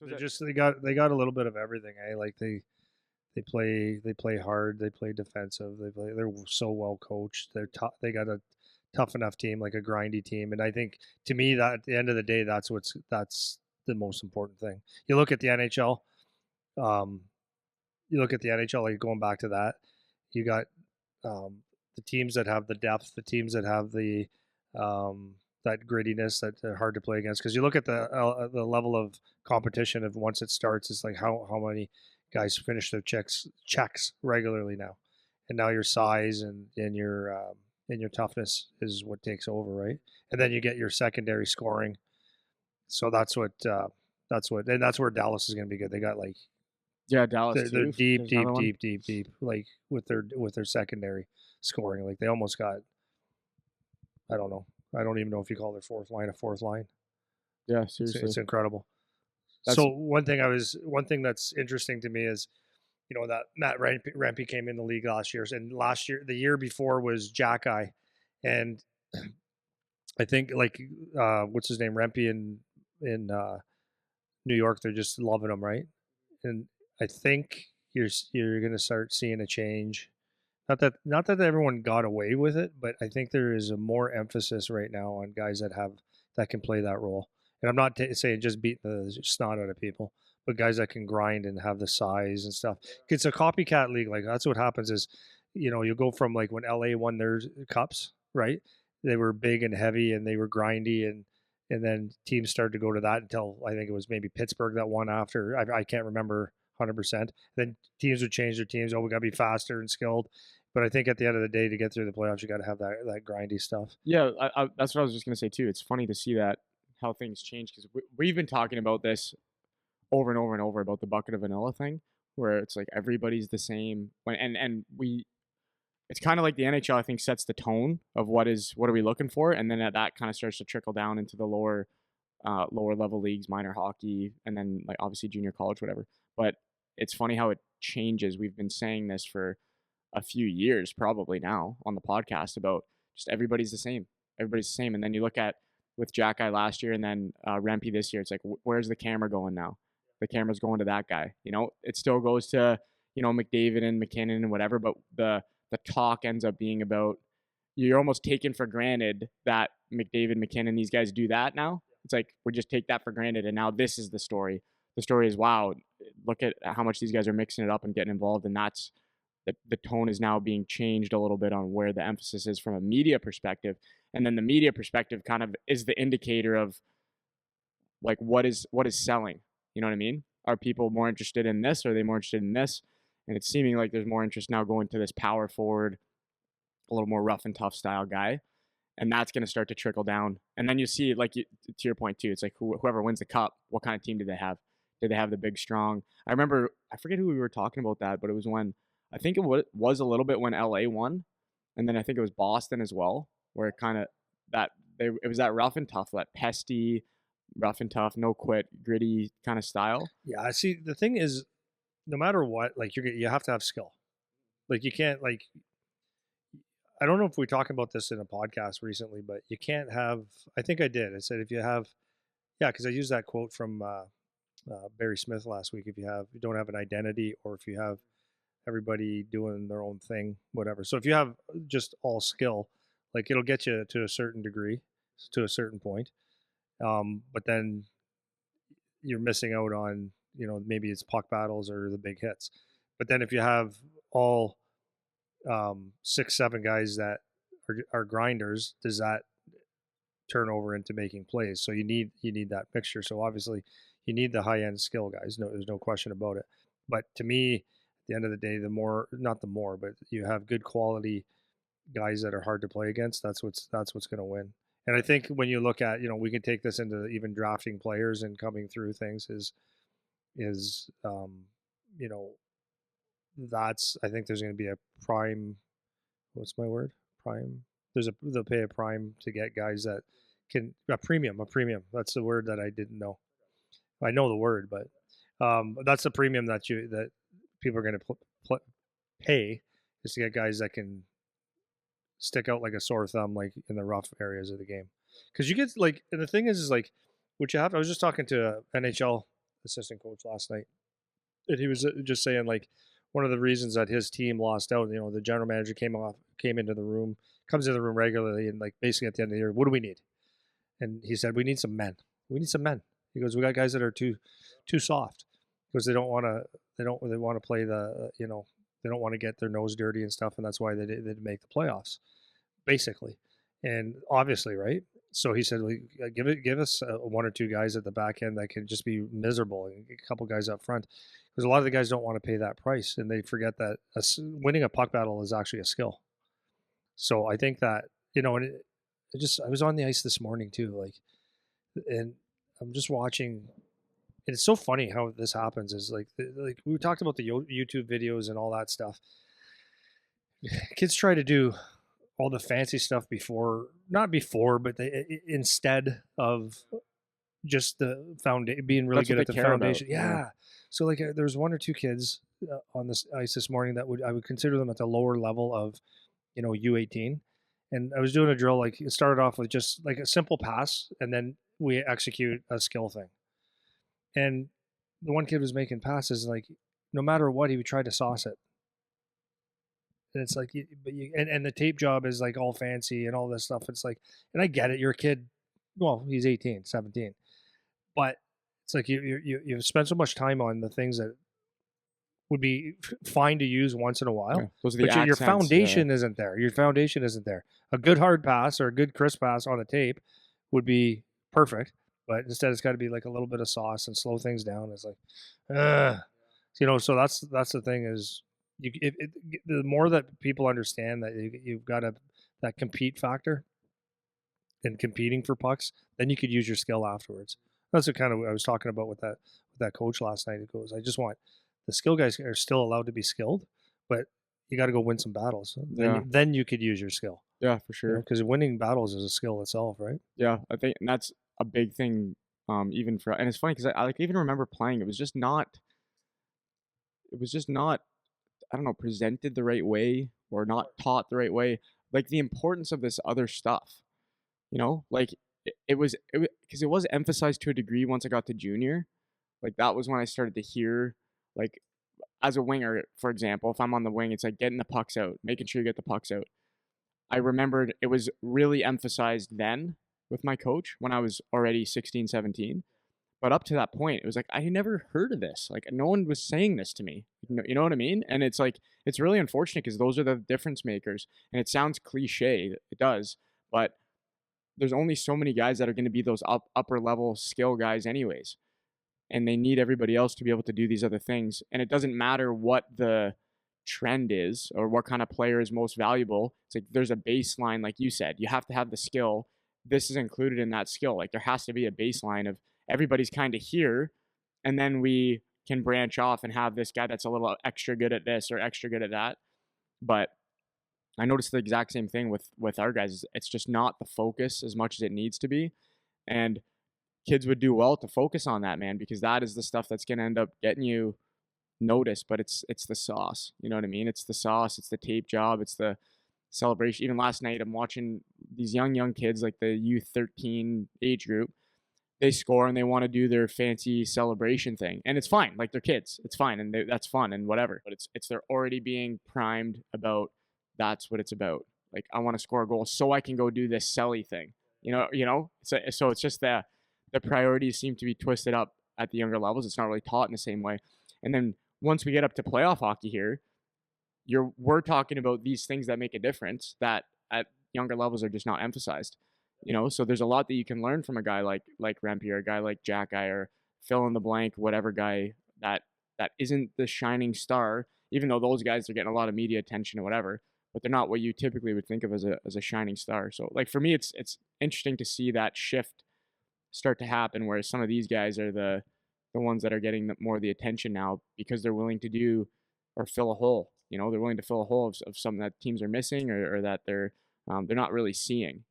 So They just they got a little bit of everything, eh? Like they play hard, they play defensive, they're so well coached. They're tough. They got a tough enough team, like a grindy team, and I think to me that at the end of the day, that's the most important thing. You look at the NHL. Um, you look at the NHL, like going back to that, you got the teams that have the depth, the teams that have the that grittiness that are hard to play against. Because you look at the level of competition of once it starts, it's like how many guys finish their checks regularly now, and now your size and your toughness is what takes over, right? And then you get your secondary scoring. So that's where Dallas is going to be good. They got like yeah, Dallas they're too. deep, There's another deep, one. deep, deep, deep. Like with their secondary scoring, like they almost got. I don't know. I don't even know if you call their fourth line a fourth line. Yeah, It's seriously. incredible. That's So one thing that's interesting to me is that Matt Rempe came in the league last year, and last year the year before was Jack Eye, and I think like what's his name Rempe in New York, they're just loving him, right? And I think you're going to start seeing a change. Not that everyone got away with it, but I think there is a more emphasis right now on guys that can play that role. And I'm not saying just beat the snot out of people, but guys that can grind and have the size and stuff. It's a copycat league. Like that's what happens is, you go from like when LA won their cups, right? They were big and heavy and they were grindy and then teams started to go to that until I think it was maybe Pittsburgh that won after. I can't remember 100%. Then teams would change their teams. Oh, we got to be faster and skilled. But I think at the end of the day, to get through the playoffs, you got to have that grindy stuff. yeah. That's what I was just gonna say too. It's funny to see that how things change because we've been talking about this over and over and over about the bucket of vanilla thing, where it's like everybody's the same. And we it's kind of like the NHL, I think, sets the tone of what are we looking for, and then that kind of starts to trickle down into the lower level leagues, minor hockey, and then like obviously junior college, whatever. But it's funny how it changes. We've been saying this for a few years, probably now on the podcast about just everybody's the same, and then you look at with Jack Eye last year, and then Rempe this year. It's like where's the camera going now? The camera's going to that guy. It still goes to McDavid and McKinnon and whatever, but the talk ends up being about you're almost taking for granted that McDavid, McKinnon, these guys do that now. It's like we just take that for granted, and now this is the story. The story is wow, look at how much these guys are mixing it up and getting involved, and that's the tone is now being changed a little bit on where the emphasis is from a media perspective, and then the media perspective kind of is the indicator of like what is selling. You know what I mean? Are people more interested in this? Or are they more interested in this? And it's seeming like there's more interest now going to this power forward, a little more rough and tough style guy, and that's going to start to trickle down. And then you see, like to your point too, it's like whoever wins the cup, what kind of team did they have? Did they have the big strong? I remember I forget who we were talking about that, but it was when I think it was a little bit when LA won, and then I think it was Boston as well, where it kind of it was that rough and tough, that pesty, rough and tough, no quit, gritty kind of style. Yeah, I see. The thing is, no matter what, like you have to have skill. Like you can't like. I don't know if we talked about this in a podcast recently, but you can't have. I think I did. I said if you have, yeah, because I used that quote from Barry Smith last week. If you don't have an identity, or if you have everybody doing their own thing, whatever. So if you have just all skill, like it'll get you to a certain degree, to a certain point. But then you're missing out on, maybe it's puck battles or the big hits. But then if you have all 6, 7 guys that are grinders, does that turn over into making plays? So you need that mixture. So obviously you need the high end skill guys. No, there's no question about it. But to me, at the end of the day, not the more, but you have good quality guys that are hard to play against. That's what's going to win. And I think when you look at, we can take this into even drafting players and coming through things is you know, that's I think there's going to be a prime. What's my word? Prime. They'll pay a prime to get guys that can a premium. A premium. That's the word that I didn't know. I know the word, but that's the premium that people are going to pay is to get guys that can stick out like a sore thumb, like in the rough areas of the game. Because you get like, and the thing is like, what you have. I was just talking to a NHL assistant coach last night, and he was just saying like one of the reasons that his team lost out. The general manager came into the room, comes into the room regularly, and like basically at the end of the year, what do we need? And he said, we need some men. We need some men. He goes, we got guys that are too soft because they want to play they don't want to get their nose dirty and stuff, and that's why they didn't make the playoffs basically, and obviously, right? So he said, like, give us one or two guys at the back end that can just be miserable, and a couple guys up front, because a lot of the guys don't want to pay that price, and they forget that winning a puck battle is actually a skill. So I think that and I was on the ice this morning too, like, and I'm just watching. And it's so funny how this happens. Is like we talked about the YouTube videos and all that stuff. Kids try to do all the fancy stuff not before, but instead of just the foundation, being really That's what good at they the care about. foundation. Yeah. So like there's one or two kids on this ice this morning that I would consider them at the lower level of, U18. And I was doing a drill, like it started off with just like a simple pass, and then we execute a skill thing. And the one kid was making passes, like no matter what, he would try to sauce it. And it's like, and the tape job is like all fancy and all this stuff. It's like, and I get it. You're a kid. Well, he's 18, 17, but it's like you've spent so much time on the things that would be fine to use once in a while. Yeah, those are the But your accents. foundation isn't there. Your foundation isn't there. A good hard pass or a good crisp pass on a tape would be perfect. But instead, it's got to be like a little bit of sauce and slow things down. It's like, so that's the thing is, the more that people understand that you've got that compete factor and competing for pucks, then you could use your skill afterwards. That's what kind of I was talking about with that coach last night. It goes, I just want the skill guys are still allowed to be skilled, but you got to go win some battles. Yeah. Then you could use your skill. Yeah, for sure. Because winning battles is a skill itself, right? Yeah, I think and that's a big thing, even for and it's funny because I like even remember playing. It was just not, I don't know, presented the right way or not taught the right way. Like the importance of this other stuff, like because it was emphasized to a degree once I got to junior. Like that was when I started to hear, like, as a winger, for example, if I'm on the wing, it's like getting the pucks out, making sure you get the pucks out. I remembered it was really emphasized then with my coach when I was already 16, 17. But up to that point, it was like, I had never heard of this. Like, no one was saying this to me. You know what I mean? And it's like, it's really unfortunate because those are the difference makers. And it sounds cliche, it does. But there's only so many guys that are going to be those upper level skill guys, anyways. And they need everybody else to be able to do these other things. And it doesn't matter what the trend is or what kind of player is most valuable. It's like there's a baseline, like you said, you have to have the skill. This is included in that skill. Like there has to be a baseline of everybody's kind of here, and then we can branch off and have this guy that's a little extra good at this or extra good at that. But I noticed the exact same thing with our guys. It's just not the focus as much as it needs to be. And kids would do well to focus on that, man, because that is the stuff that's going to end up getting you noticed. But it's the sauce. You know what I mean? It's the sauce. It's the tape job. It's the celebration. Even last night, I'm watching these young kids, like the U13 age group. They score and they want to do their fancy celebration thing, and it's fine. Like they're kids, it's fine, and that's fun and whatever. But it's they're already being primed about that's what it's about. Like I want to score a goal so I can go do this selly thing. So it's just the priorities seem to be twisted up at the younger levels. It's not really taught in the same way. And then once we get up to playoff hockey here, we're talking about these things that make a difference that at younger levels are just not emphasized. So there's a lot that you can learn from a guy like Rempe or a guy like Jack Guy or fill in the blank, whatever guy that isn't the shining star, even though those guys are getting a lot of media attention or whatever, but they're not what you typically would think of as a shining star. So like for me, it's interesting to see that shift start to happen, whereas some of these guys are the ones that are getting more of the attention now because they're willing to do or fill a hole. They're willing to fill a hole of something that teams are missing or that they're not really seeing.